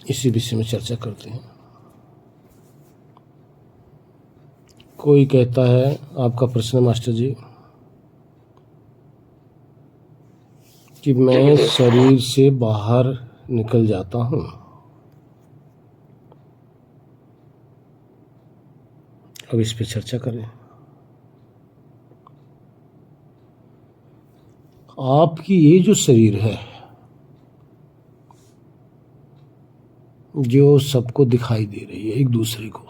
इसी विषय में चर्चा करते हैं। कोई कहता है, आपका प्रश्न मास्टर जी, कि मैं शरीर से बाहर निकल जाता हूँ, अब इस पे चर्चा करें। आपकी ये जो शरीर है, जो सबको दिखाई दे रही है, एक दूसरे को,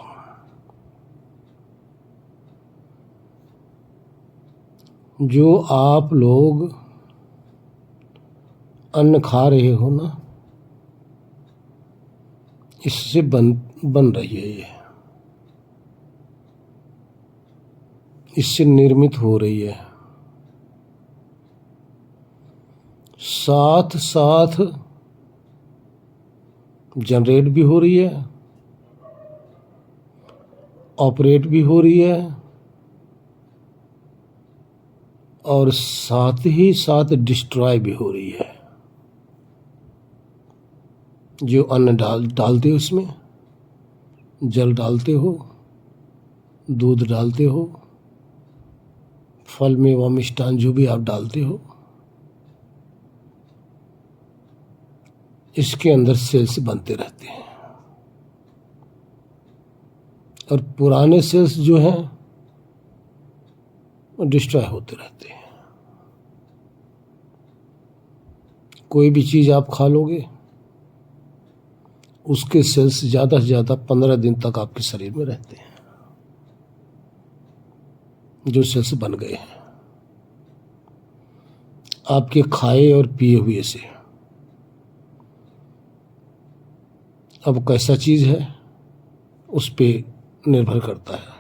जो आप लोग अन्न खा रहे हो ना, इससे बन रही है, ये इससे निर्मित हो रही है, साथ साथ जनरेट भी हो रही है, ऑपरेट भी हो रही है, और साथ ही साथ डिस्ट्रॉय भी हो रही है। जो अन्न डालते हो, इसमें जल डालते हो, दूध डालते हो, फल में व मिष्टान जो भी आप डालते हो, इसके अंदर सेल्स बनते रहते हैं, और पुराने सेल्स जो हैं वो डिस्ट्रॉय होते रहते हैं। कोई भी चीज़ आप खा लोगे, उसके सेल्स ज़्यादा से ज़्यादा 15 दिन तक आपके शरीर में रहते हैं, जो सेल्स बन गए हैं आपके खाए और पिए हुए से। अब कैसा चीज़ है उस पे निर्भर करता है,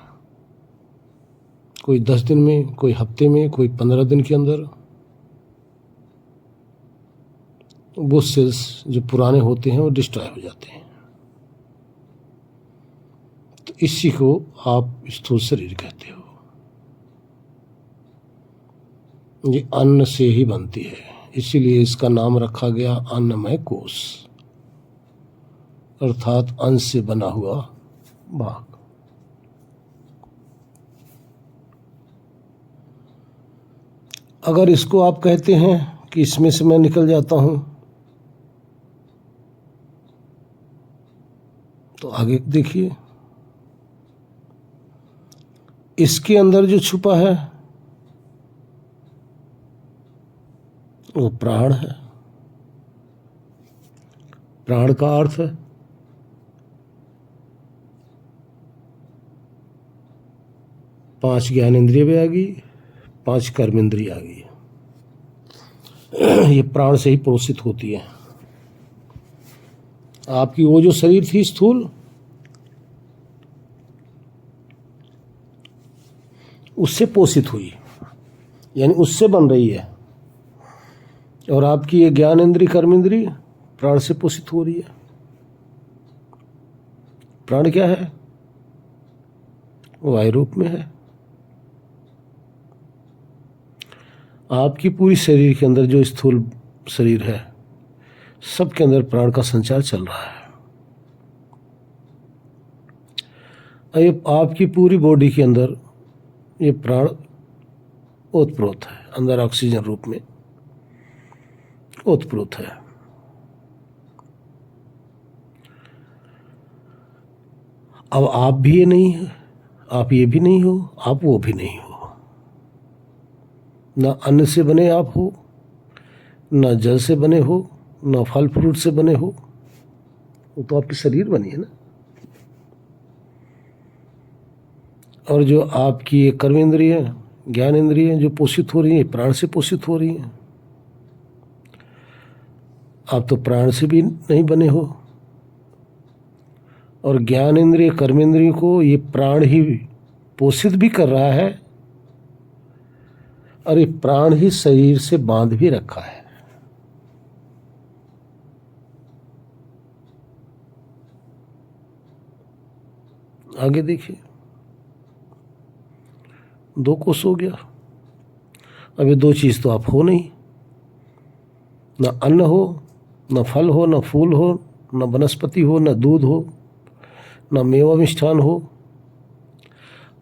कोई 10 दिन में, कोई हफ्ते में, कोई 15 दिन के अंदर वो सेल्स जो पुराने होते हैं वो डिस्ट्रॉय हो जाते हैं। तो इसी को आप स्थूल शरीर कहते हो। ये अन्न से ही बनती है, इसीलिए इसका नाम रखा गया अन्नमय कोश, अर्थात अन्न से बना हुआ भाग। अगर इसको आप कहते हैं कि इसमें से मैं निकल जाता हूं, तो आगे देखिए, इसके अंदर जो छुपा है वो प्राण है। प्राण का अर्थ है 5 ज्ञानेंद्रिय भी आ गई, 5 कर्मेंद्रिय आ गई। ये प्राण से ही पोषित होती है। आपकी वो जो शरीर थी स्थूल, उससे पोषित हुई, यानी उससे बन रही है। और आपकी ये ज्ञानेंद्रिय कर्मेंद्रिय प्राण से पोषित हो रही है। प्राण क्या है? वायु रूप में है। आपकी पूरी शरीर के अंदर जो स्थूल शरीर है, सबके अंदर प्राण का संचार चल रहा है। अब आपकी पूरी बॉडी के अंदर ये प्राण ओतप्रोत है, अंदर ऑक्सीजन रूप में ओतप्रोत है। अब आप भी ये नहीं है, आप ये भी नहीं हो, आप वो भी नहीं हो। ना अन्न से बने आप हो, ना जल से बने हो, ना फल फ्रूट से बने हो। वो तो आपकी शरीर बनी है ना। और जो आपकी ये कर्मेंद्रिय, ज्ञानेंद्रिय जो पोषित हो रही है, प्राण से पोषित हो रही हैं। आप तो प्राण से भी नहीं बने हो, और ज्ञानेंद्रिय कर्मेंद्रिय को ये प्राण ही पोषित भी कर रहा है, और ये प्राण ही शरीर से बांध भी रखा है। आगे देखिए, 2 कोष हो गया। अब ये 2 चीज तो आप हो नहीं, ना अन्न हो, ना फल हो, ना फूल हो, न वनस्पति हो, न दूध हो, न मेवा मिष्ठान हो,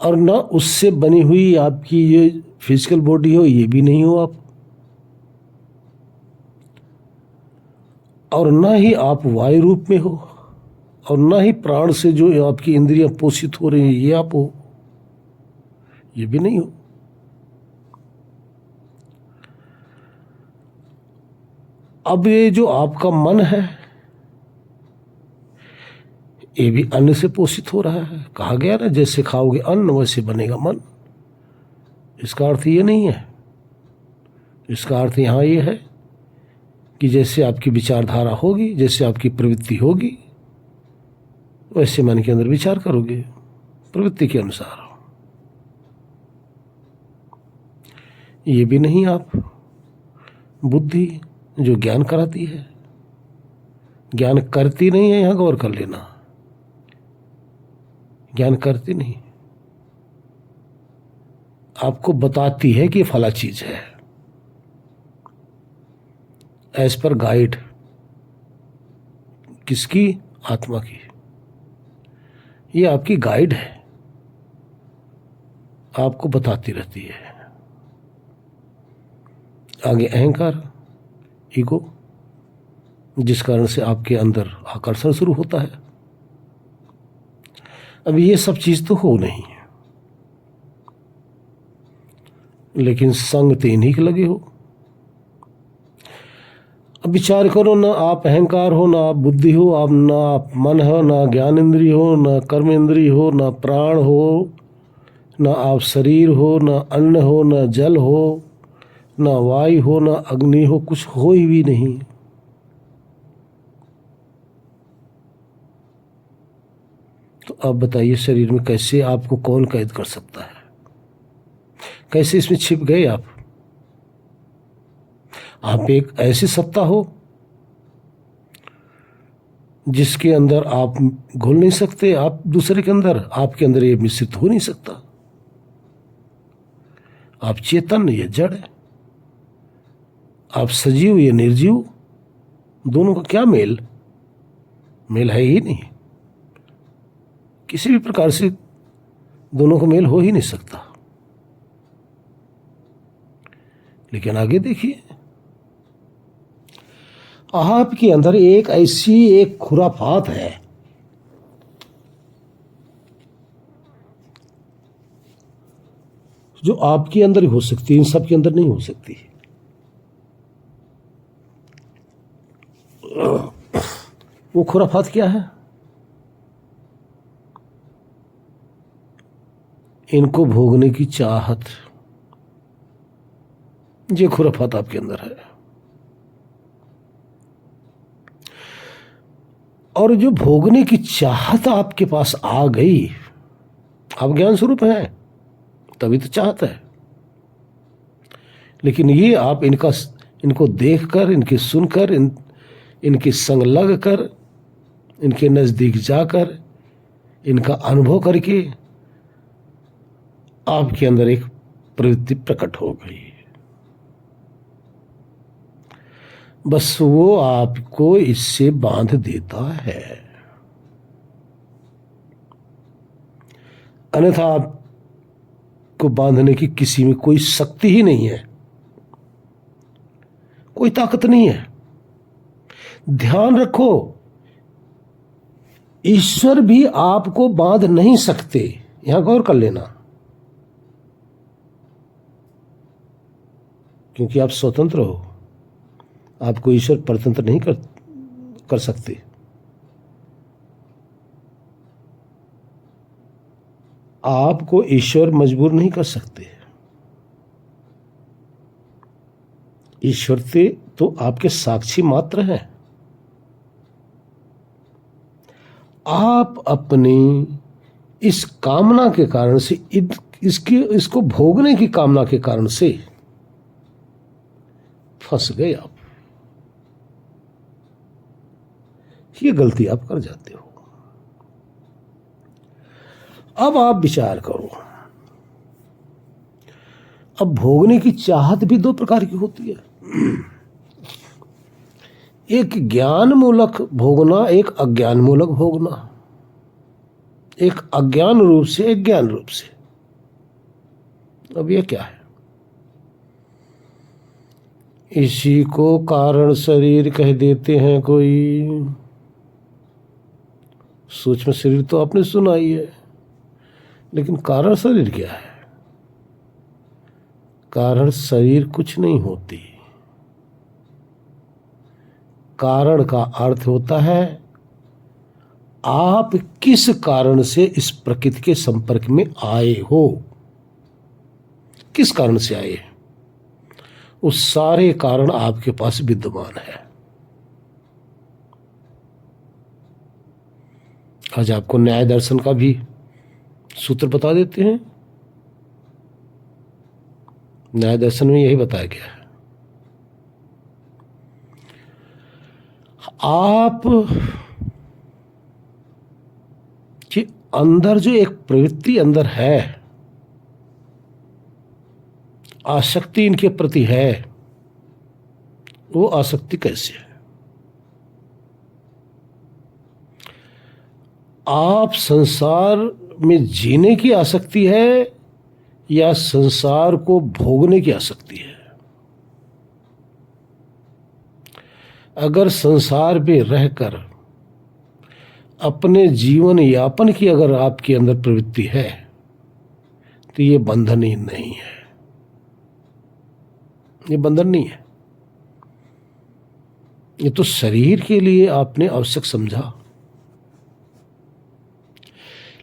और न उससे बनी हुई आपकी ये फिजिकल बॉडी हो, ये भी नहीं हो आप, और न ही आप वायु रूप में हो, और न ही प्राण से जो आपकी इंद्रियां पोषित हो रही हैं ये आप हो, ये भी नहीं हो। अब ये जो आपका मन है ये भी अन्न से पोषित हो रहा है। कहा गया ना, जैसे खाओगे अन्न वैसे बनेगा मन। इसका अर्थ ये नहीं है, इसका अर्थ यहाँ ये है कि जैसे आपकी विचारधारा होगी, जैसे आपकी प्रवृत्ति होगी, वैसे मन के अंदर विचार करोगे प्रवृत्ति के अनुसार। ये भी नहीं आप बुद्धि जो ज्ञान कराती है, ज्ञान करती नहीं है, यहां गौर कर लेना, ज्ञान करती नहीं, आपको बताती है कि फला चीज है एज पर गाइड। किसकी? आत्मा की। ये आपकी गाइड है, आपको बताती रहती है। आगे अहंकार, ईगो, जिस कारण से आपके अंदर आकर्षण शुरू होता है। अब ये सब चीज तो हो नहीं, लेकिन संग तो इन्हीं के लगे हो। अब विचार करो, ना आप अहंकार हो, ना आप बुद्धि हो, आप ना आप मन हो, ना ज्ञान इंद्रिय हो, ना कर्म इंद्रिय हो, ना प्राण हो, ना आप शरीर हो, ना अन्न हो, ना जल हो, ना वायु हो, ना अग्नि हो, कुछ हो ही भी नहीं। तो आप बताइए, शरीर में कैसे आपको कौन कैद कर सकता है? कैसे इसमें छिप गए आप? आप एक ऐसी सत्ता हो जिसके अंदर आप घुल नहीं सकते, आप दूसरे के अंदर, आपके अंदर ये मिश्रित हो नहीं सकता। आप चेतन, ये जड़ है। आप सजीव, ये निर्जीव। दोनों का क्या मेल? मेल है ही नहीं, किसी भी प्रकार से दोनों का मेल हो ही नहीं सकता। लेकिन आगे देखिए, आपके अंदर एक ऐसी एक खुराफात है जो आपके अंदर ही हो सकती है, इन सब के अंदर नहीं हो सकती। वो खुराफात क्या है? इनको भोगने की चाहत, ये खुराफात आपके अंदर है। और जो भोगने की चाहत आपके पास आ गई, आप ज्ञान स्वरूप हैं तभी तो चाहत है। लेकिन ये आप इनको देखकर, इनके सुनकर, इनके संग लग कर, इनके नजदीक जाकर, इनका अनुभव करके आपके अंदर एक प्रवृत्ति प्रकट हो गई। बस वो आपको इससे बांध देता है, अन्यथा आपको बांधने की किसी में कोई शक्ति ही नहीं है, कोई ताकत नहीं है। ध्यान रखो, ईश्वर भी आपको बांध नहीं सकते, यहां गौर कर लेना, क्योंकि आप स्वतंत्र हो। आपको ईश्वर परतंत्र नहीं कर सकते। आपको ईश्वर मजबूर नहीं कर सकते। ईश्वर तो आपके साक्षी मात्र हैं। आप अपनी इस कामना के कारण से, इसको भोगने की कामना के कारण से फंस गए आप। ये गलती आप कर जाते हो। अब आप विचार करो, अब भोगने की चाहत भी दो प्रकार की होती है। एक ज्ञान मूलक भोगना, एक अज्ञान मूलक भोगना, एक अज्ञान रूप से एक ज्ञान रूप से। अब ये क्या है? इसी को कारण शरीर कह देते हैं कोई। सूक्ष्म शरीर तो आपने सुना ही है, लेकिन कारण शरीर क्या है? कारण शरीर कुछ नहीं होती। कारण का अर्थ होता है आप किस कारण से इस प्रकृति के संपर्क में आए हो, किस कारण से आए, उस सारे कारण आपके पास विद्यमान है। आज आपको न्याय दर्शन का भी सूत्र बता देते हैं। न्याय दर्शन में यही बताया गया है, आप कि अंदर जो एक प्रवृत्ति अंदर है, आसक्ति इनके प्रति है, वो आसक्ति कैसे है? आप संसार में जीने की आसक्ति है या संसार को भोगने की आसक्ति है? अगर संसार में रहकर अपने जीवन यापन की अगर आपके अंदर प्रवृत्ति है तो ये बंधन ही नहीं है, ये बंधन नहीं है। ये तो शरीर के लिए आपने आवश्यक समझा।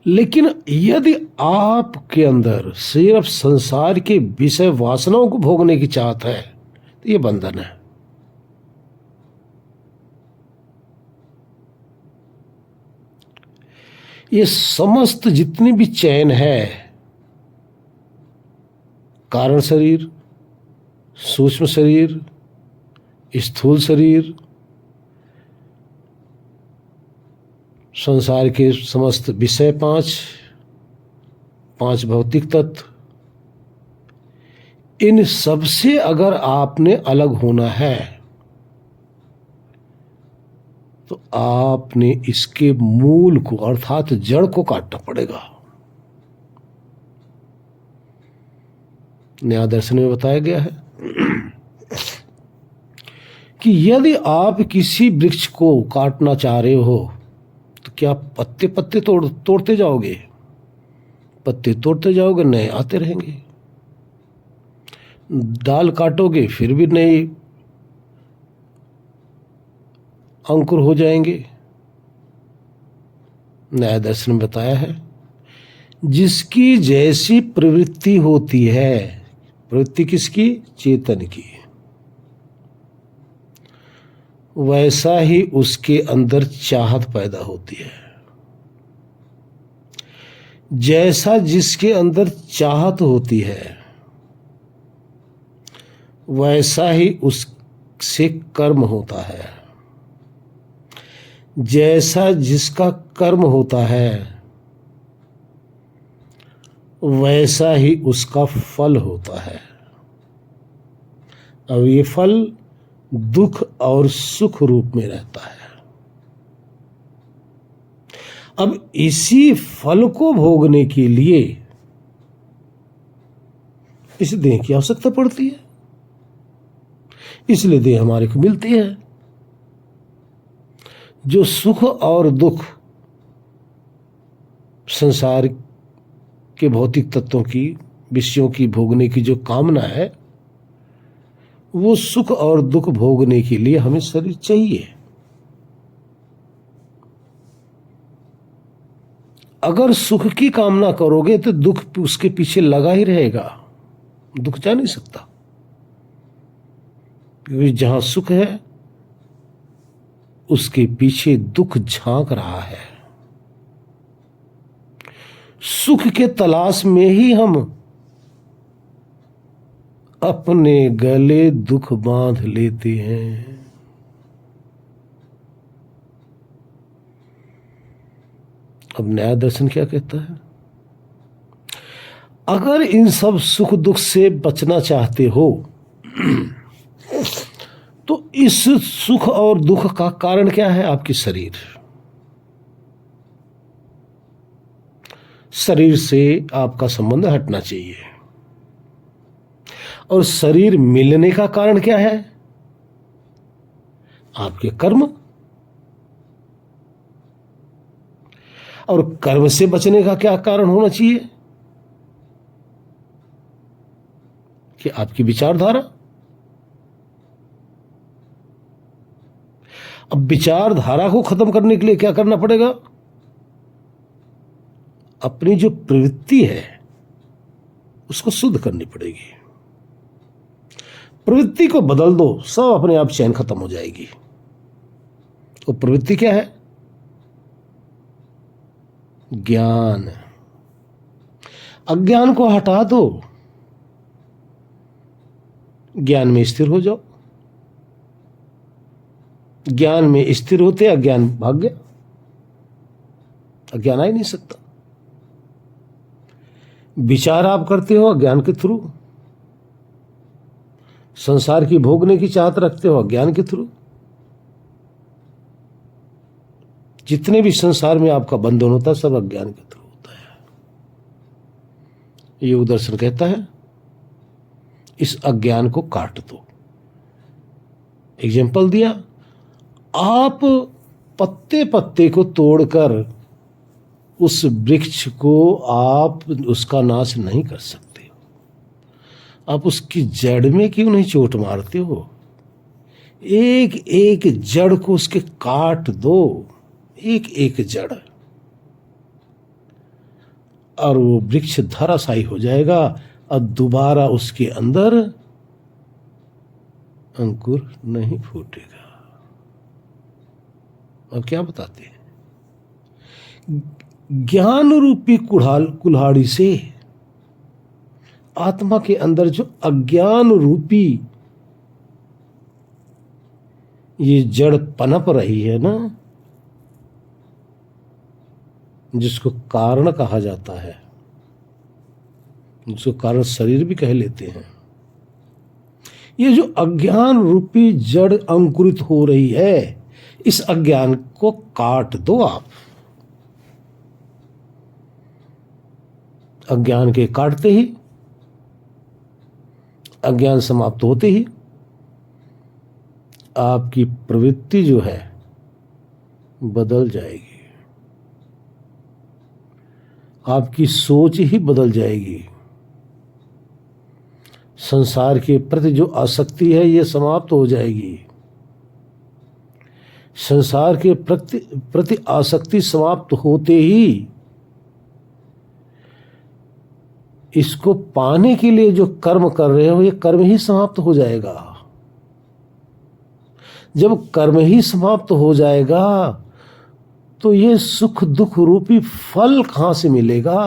लेकिन यदि आपके अंदर सिर्फ संसार के विषय वासनाओं को भोगने की चाहत है तो ये बंधन है। ये समस्त जितनी भी चैन है, कारण शरीर, सूक्ष्म शरीर, स्थूल शरीर, संसार के समस्त विषय पांच भौतिक तत्व, इन सबसे अगर आपने अलग होना है तो आपने इसके मूल को अर्थात जड़ को काटना पड़ेगा। न्याय दर्शन में बताया गया है कि यदि आप किसी वृक्ष को काटना चाह रहे हो तो क्या पत्ते पत्ते तोड़ते जाओगे? पत्ते तोड़ते जाओगे, नए आते रहेंगे। डाल काटोगे फिर भी नए अंकुर हो जाएंगे। न्याय दर्शन में बताया है जिसकी जैसी प्रवृत्ति होती है, प्रवृत्ति किसकी? चेतन की, वैसा ही उसके अंदर चाहत पैदा होती है। जैसा जिसके अंदर चाहत होती है वैसा ही उससे कर्म होता है। जैसा जिसका कर्म होता है वैसा ही उसका फल होता है। अब ये फल दुख और सुख रूप में रहता है। अब इसी फल को भोगने के लिए इस देह की आवश्यकता पड़ती है, इसलिए देह हमारे को मिलती है। जो सुख और दुख संसार के भौतिक तत्वों की, विषयों की भोगने की जो कामना है, वो सुख और दुख भोगने के लिए हमें शरीर चाहिए। अगर सुख की कामना करोगे तो दुख उसके पीछे लगा ही रहेगा, दुख जा नहीं सकता। क्योंकि जहां सुख है उसके पीछे दुख झांक रहा है। सुख के तलाश में ही हम अपने गले दुख बांध लेते हैं। अब न्याय दर्शन क्या कहता है? अगर इन सब सुख दुख से बचना चाहते हो तो इस सुख और दुख का कारण क्या है? आपकी शरीर। शरीर से आपका संबंध हटना चाहिए। और शरीर मिलने का कारण क्या है? आपके कर्म। और कर्म से बचने का क्या कारण होना चाहिए? कि आपकी विचारधारा। अब विचारधारा को खत्म करने के लिए क्या करना पड़ेगा? अपनी जो प्रवृत्ति है उसको शुद्ध करनी पड़ेगी। प्रवृत्ति को बदल दो, सब अपने आप चैन खत्म हो जाएगी। तो प्रवृत्ति क्या है? ज्ञान। अज्ञान को हटा दो, ज्ञान में स्थिर हो जाओ। ज्ञान में स्थिर होते अज्ञान भाग गया, अज्ञान आ ही नहीं सकता। विचार आप करते हो अज्ञान के थ्रू, संसार की भोगने की चाहत रखते हो अज्ञान के थ्रू। जितने भी संसार में आपका बंधन होता है सब अज्ञान के थ्रू होता है। योग दर्शन कहता है इस अज्ञान को काट दो। एग्जाम्पल दिया, आप पत्ते पत्ते को तोड़कर उस वृक्ष को आप उसका नाश नहीं कर सकते। आप उसकी जड़ में क्यों नहीं चोट मारते हो? एक एक जड़ को उसके काट दो, एक एक जड़, और वो वृक्ष धराशायी हो जाएगा और दोबारा उसके अंदर अंकुर नहीं फूटेगा। और क्या बताते हैं? ज्ञान रूपी कुल्हाड़ी से आत्मा के अंदर जो अज्ञान रूपी ये जड़ पनप रही है ना, जिसको कारण कहा जाता है, जिसको कारण शरीर भी कह लेते हैं, ये जो अज्ञान रूपी जड़ अंकुरित हो रही है, इस अज्ञान को काट दो आप। अज्ञान के काटते ही, अज्ञान समाप्त होते ही आपकी प्रवृत्ति जो है बदल जाएगी, आपकी सोच ही बदल जाएगी। संसार के प्रति जो आसक्ति है ये समाप्त हो जाएगी। संसार के प्रति आसक्ति समाप्त होते ही इसको पाने के लिए जो कर्म कर रहे हो ये कर्म ही समाप्त हो जाएगा। जब कर्म ही समाप्त हो जाएगा तो ये सुख दुख रूपी फल कहां से मिलेगा?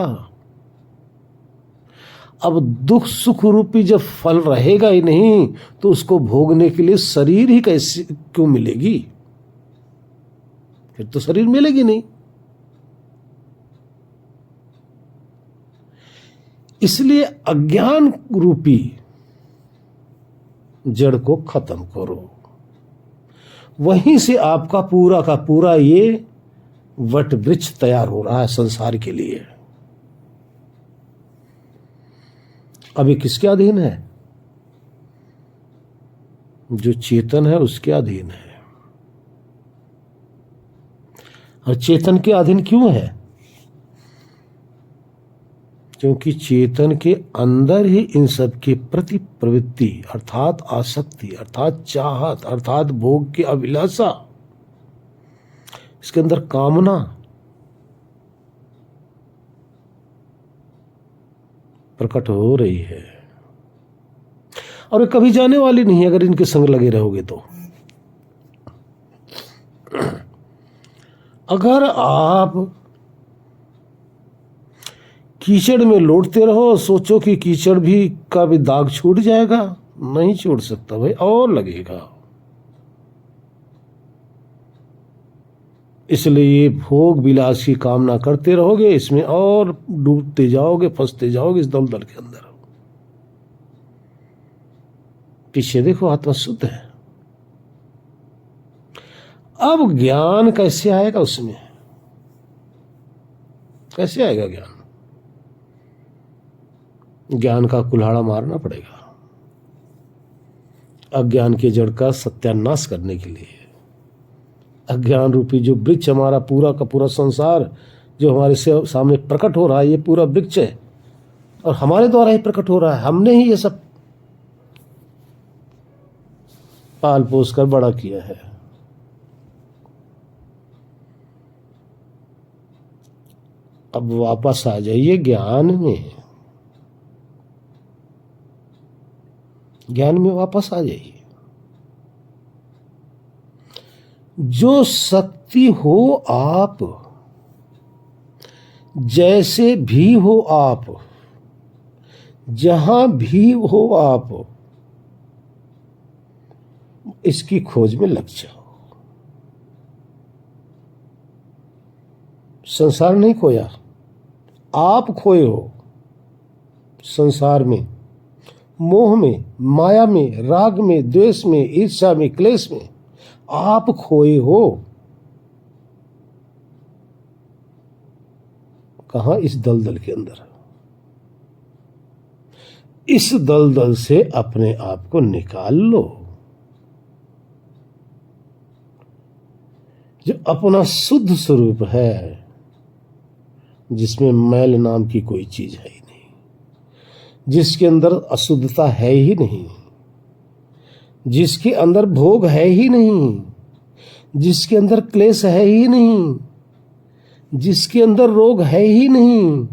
अब दुख सुख रूपी जब फल रहेगा ही नहीं तो उसको भोगने के लिए शरीर ही कैसे क्यों मिलेगी? फिर तो शरीर मिलेगी नहीं। इसलिए अज्ञान रूपी जड़ को खत्म करो। वहीं से आपका पूरा का पूरा ये वट वृक्ष तैयार हो रहा है संसार के लिए। अभी किसके अधीन है? जो चेतन है उसके अधीन है। और चेतन के अधीन क्यों है? क्योंकि चेतन के अंदर ही इन सब के प्रति प्रवृत्ति अर्थात आसक्ति अर्थात चाहत अर्थात भोग की अभिलाषा, इसके अंदर कामना प्रकट हो रही है। और ये कभी जाने वाली नहीं है अगर इनके संग लगे रहोगे तो। अगर आप कीचड़ में लौटते रहो, सोचो कि कीचड़ भी का भी दाग छूट जाएगा, नहीं छूट सकता भाई, और लगेगा। इसलिए भोग विलास की कामना करते रहोगे, इसमें और डूबते जाओगे, फंसते जाओगे इस दलदल के अंदर। पीछे देखो, आत्मा शुद्ध है, अब ज्ञान कैसे आएगा उसमें? कैसे आएगा ज्ञान? ज्ञान का कुल्हाड़ा मारना पड़ेगा अज्ञान के जड़ का सत्यानाश करने के लिए। अज्ञान रूपी जो वृक्ष हमारा पूरा का पूरा संसार जो हमारे से सामने प्रकट हो रहा है, ये पूरा वृक्ष है और हमारे द्वारा ही प्रकट हो रहा है। हमने ही ये सब पाल पोस कर बड़ा किया है। अब वापस आ जाइए ज्ञान में, ज्ञान में वापस आ जाइए। जो शक्ति हो आप, जैसे भी हो आप, जहां भी हो आप, इसकी खोज में लग जाओ। संसार नहीं खोया, आप खोए हो संसार में, मोह में, माया में, राग में, द्वेष में, ईर्ष्या में, क्लेश में आप खोए हो। कहां? इस दलदल के अंदर। इस दलदल से अपने आप को निकाल लो। जो अपना शुद्ध स्वरूप है, जिसमें मैल नाम की कोई चीज है ही नहीं, जिसके अंदर अशुद्धता है ही नहीं, जिसके अंदर भोग है ही नहीं, जिसके अंदर क्लेश है ही नहीं, जिसके अंदर रोग है ही नहीं,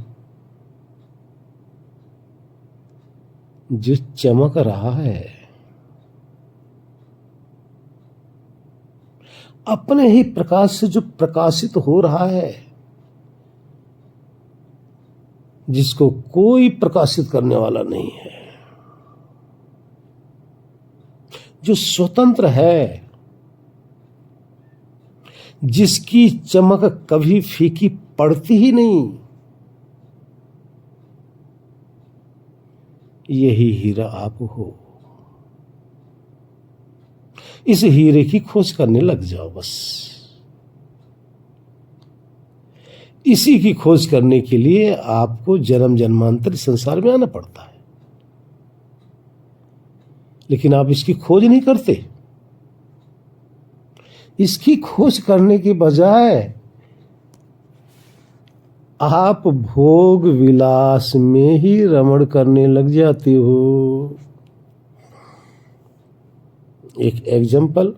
जो चमक रहा है अपने ही प्रकाश से, जो प्रकाशित हो रहा है, जिसको कोई प्रकाशित करने वाला नहीं है, जो स्वतंत्र है, जिसकी चमक कभी फीकी पड़ती ही नहीं, यही हीरा आप हो। इस हीरे की खोज करने लग जाओ बस। इसी की खोज करने के लिए आपको जन्म जन्मांतर संसार में आना पड़ता है, लेकिन आप इसकी खोज नहीं करते। इसकी खोज करने के बजाय आप भोग विलास में ही रमण करने लग जाते हो। एक एग्जाम्पल,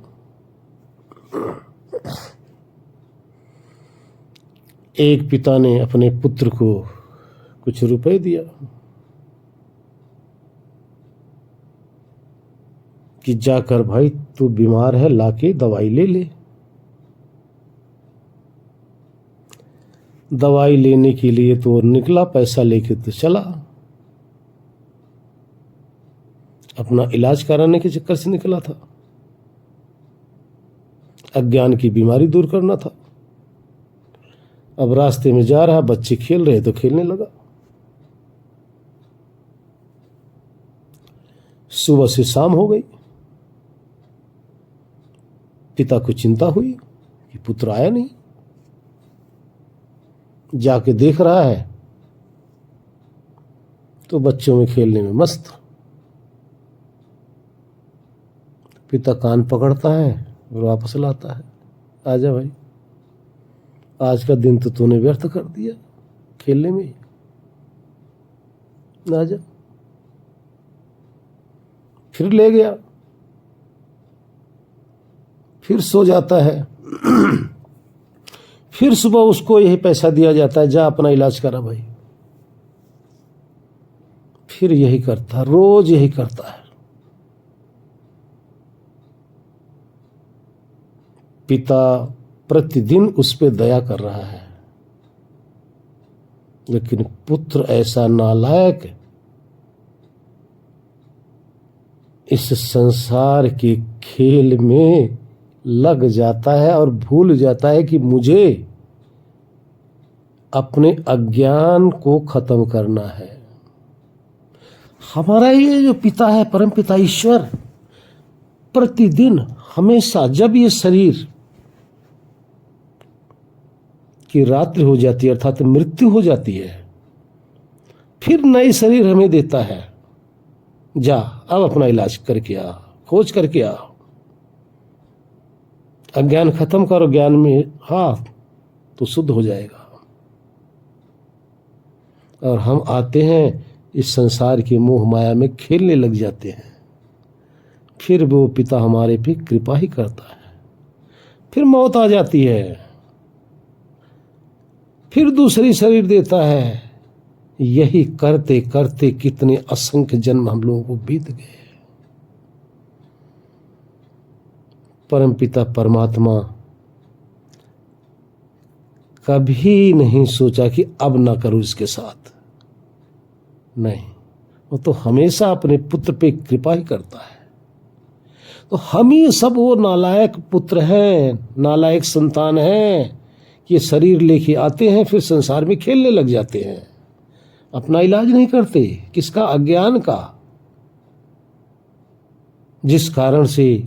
एक पिता ने अपने पुत्र को कुछ रुपए दिया कि जाकर भाई तू बीमार है, लाके दवाई ले ले। दवाई लेने के लिए तो निकला, पैसा लेके तो चला, अपना इलाज कराने के चक्कर से निकला था, अज्ञान की बीमारी दूर करना था। अब रास्ते में जा रहा, बच्चे खेल रहे तो खेलने लगा। सुबह से शाम हो गई, पिता को चिंता हुई कि पुत्र आया नहीं। जाके देख रहा है तो बच्चों में खेलने में मस्त। पिता कान पकड़ता है और वापस लाता है, आजा भाई, आज का दिन तो तूने व्यर्थ कर दिया खेलने में, आजा। फिर ले गया, फिर सो जाता है, फिर सुबह उसको यही पैसा दिया जाता है, जा अपना इलाज करा भाई। फिर यही करता, रोज यही करता है। पिता प्रतिदिन उस पे दया कर रहा है, लेकिन पुत्र ऐसा नालायक इस संसार के खेल में लग जाता है और भूल जाता है कि मुझे अपने अज्ञान को खत्म करना है। हमारा ये जो पिता है, परम पिता ईश्वर, प्रतिदिन हमेशा जब ये शरीर कि रात्रि हो जाती है, अर्थात मृत्यु हो जाती है, फिर नई शरीर हमें देता है। जा अब अपना इलाज करके आ, खोज करके आ, अज्ञान खत्म करो, ज्ञान में हाँ तो शुद्ध हो जाएगा। और हम आते हैं इस संसार की मोह माया में खेलने लग जाते हैं। फिर वो पिता हमारे पे कृपा ही करता है, फिर मौत आ जाती है, फिर दूसरी शरीर देता है। यही करते करते कितने असंख्य जन्म हम लोगों को बीत गए। परम पिता परमात्मा कभी नहीं सोचा कि अब ना करूं इसके साथ, नहीं, वो तो हमेशा अपने पुत्र पे कृपा ही करता है। तो हम ही सब वो नालायक पुत्र हैं, नालायक संतान हैं, ये शरीर लेके आते हैं, फिर संसार में खेलने लग जाते हैं, अपना इलाज नहीं करते। किसका? अज्ञान का, जिस कारण से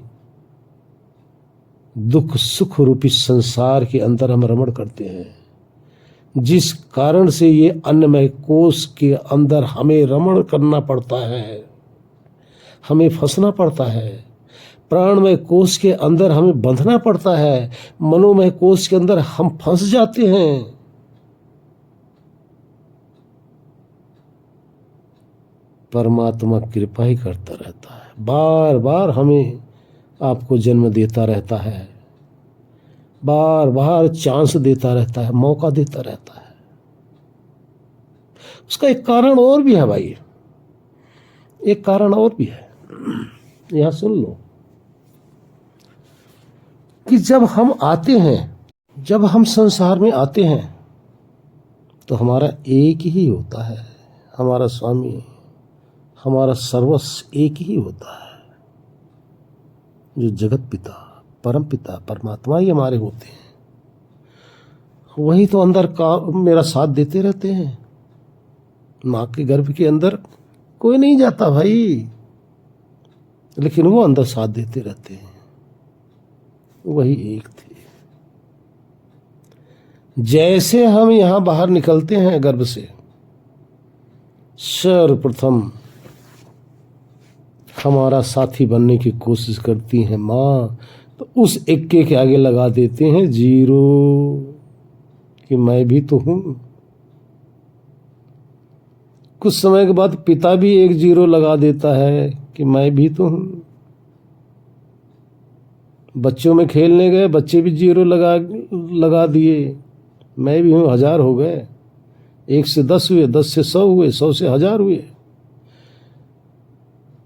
दुख सुख रूपी संसार के अंदर हम रमण करते हैं, जिस कारण से ये अन्नमय कोश के अंदर हमें रमण करना पड़ता है, हमें फंसना पड़ता है। प्राणमय कोश के अंदर हमें बंधना पड़ता है, मनोमय कोश के अंदर हम फंस जाते हैं। परमात्मा कृपा ही करता रहता है, बार बार हमें आपको जन्म देता रहता है, बार बार चांस देता रहता है, मौका देता रहता है। उसका एक कारण और भी है भाई, एक कारण और भी है, यहां सुन लो कि जब हम आते हैं, जब हम संसार में आते हैं तो हमारा एक ही होता है, हमारा स्वामी, हमारा सर्वस्व एक ही होता है, जो जगत पिता परम पिता परमात्मा ही हमारे होते हैं। वही तो अंदर का मेरा साथ देते रहते हैं। माँ के गर्भ के अंदर कोई नहीं जाता भाई, लेकिन वो अंदर साथ देते रहते हैं, वही एक थे। जैसे हम यहां बाहर निकलते हैं गर्भ से, सर्वप्रथम हमारा साथी बनने की कोशिश करती है माँ, तो उस इक्के के आगे लगा देते हैं जीरो, कि मैं भी तो हूं। कुछ समय के बाद पिता भी एक जीरो लगा देता है कि मैं भी तो हूं। बच्चों में खेलने गए, बच्चे भी जीरो लगा दिए, मैं भी हूं, 1000 हो गए, 1 से 10 हुए, 10 से 100 हुए, 100 से 1000 हुए।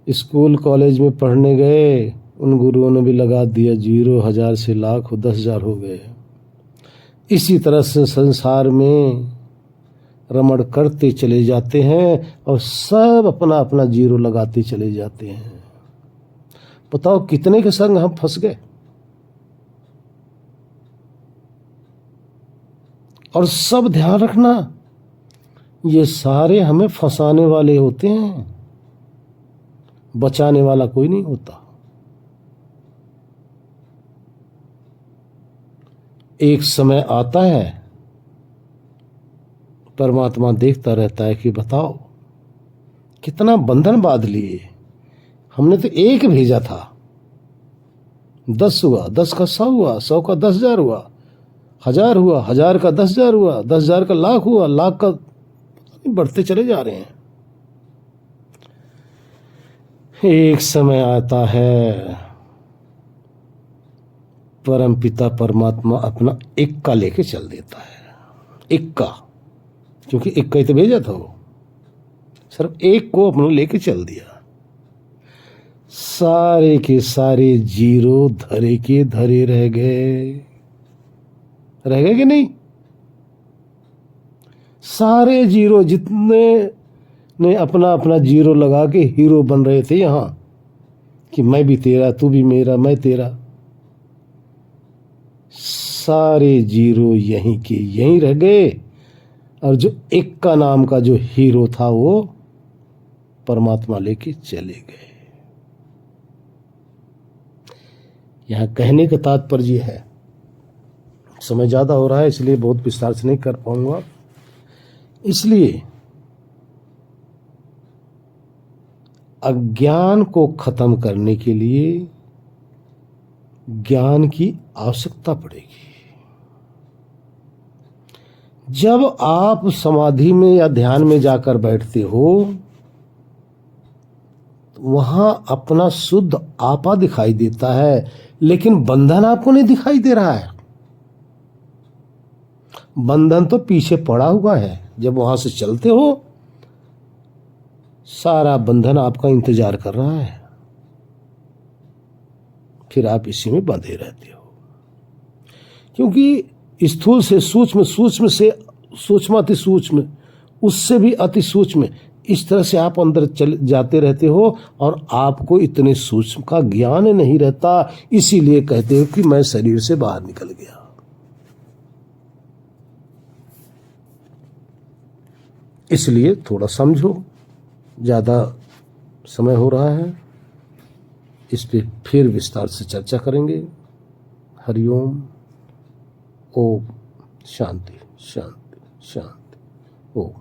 स्कूल कॉलेज में पढ़ने गए, उन गुरुओं ने भी लगा दिया जीरो, 1000 से लाख, 10,000 हो गए। इसी तरह से संसार में रमण करते चले जाते हैं और सब अपना अपना जीरो लगाते चले जाते हैं। बताओ कितने के संग हम फंस गए। और सब ध्यान रखना, ये सारे हमें फंसाने वाले होते हैं, बचाने वाला कोई नहीं होता। एक समय आता है, परमात्मा देखता रहता है कि बताओ कितना बंधन बांध लिए। हमने तो एक भेजा था, 10 हुआ, 10 का 100 हुआ, 100 का 10,000 हुआ, 1000 हुआ, 1000 का 10,000 हुआ, 10,000 का लाख हुआ, लाख का बढ़ते चले जा रहे हैं। एक समय आता है, परम पिता परमात्मा अपना इक्का लेके चल देता है। इक्का, क्योंकि इक्का ही तो भेजा था वो, सिर्फ एक को अपना लेके चल दिया। सारे के सारे जीरो धरे के धरे रह गए, रह गए कि नहीं? सारे जीरो जितने ने अपना अपना जीरो लगा के हीरो बन रहे थे यहां, कि मैं भी तेरा, तू भी मेरा, मैं तेरा, सारे जीरो यहीं के यहीं रह गए। और जो इक्का नाम का जो हीरो था वो परमात्मा लेके चले गए। यहां कहने का तात्पर्य है समय ज़्यादा हो रहा है इसलिए बहुत विस्तार से नहीं कर पाऊंगा। इसलिए अज्ञान को खत्म करने के लिए ज्ञान की आवश्यकता पड़ेगी। जब आप समाधि में या ध्यान में जाकर बैठते हो वहां अपना शुद्ध आपा दिखाई देता है, लेकिन बंधन आपको नहीं दिखाई दे रहा है। बंधन तो पीछे पड़ा हुआ है। जब वहां से चलते हो सारा बंधन आपका इंतजार कर रहा है, फिर आप इसी में बंधे रहते हो। क्योंकि स्थूल से सूक्ष्म, सूक्ष्म से सूक्ष्म अति सूक्ष्म, उससे भी अति सूक्ष्म, इस तरह से आप अंदर चले जाते रहते हो और आपको इतने सूक्ष्म का ज्ञान नहीं रहता। इसीलिए कहते हो कि मैं शरीर से बाहर निकल गया। इसलिए थोड़ा समझो, ज़्यादा समय हो रहा है, इस पे फिर विस्तार से चर्चा करेंगे। हरिओम। ओम शांति शांति शांति। ओम।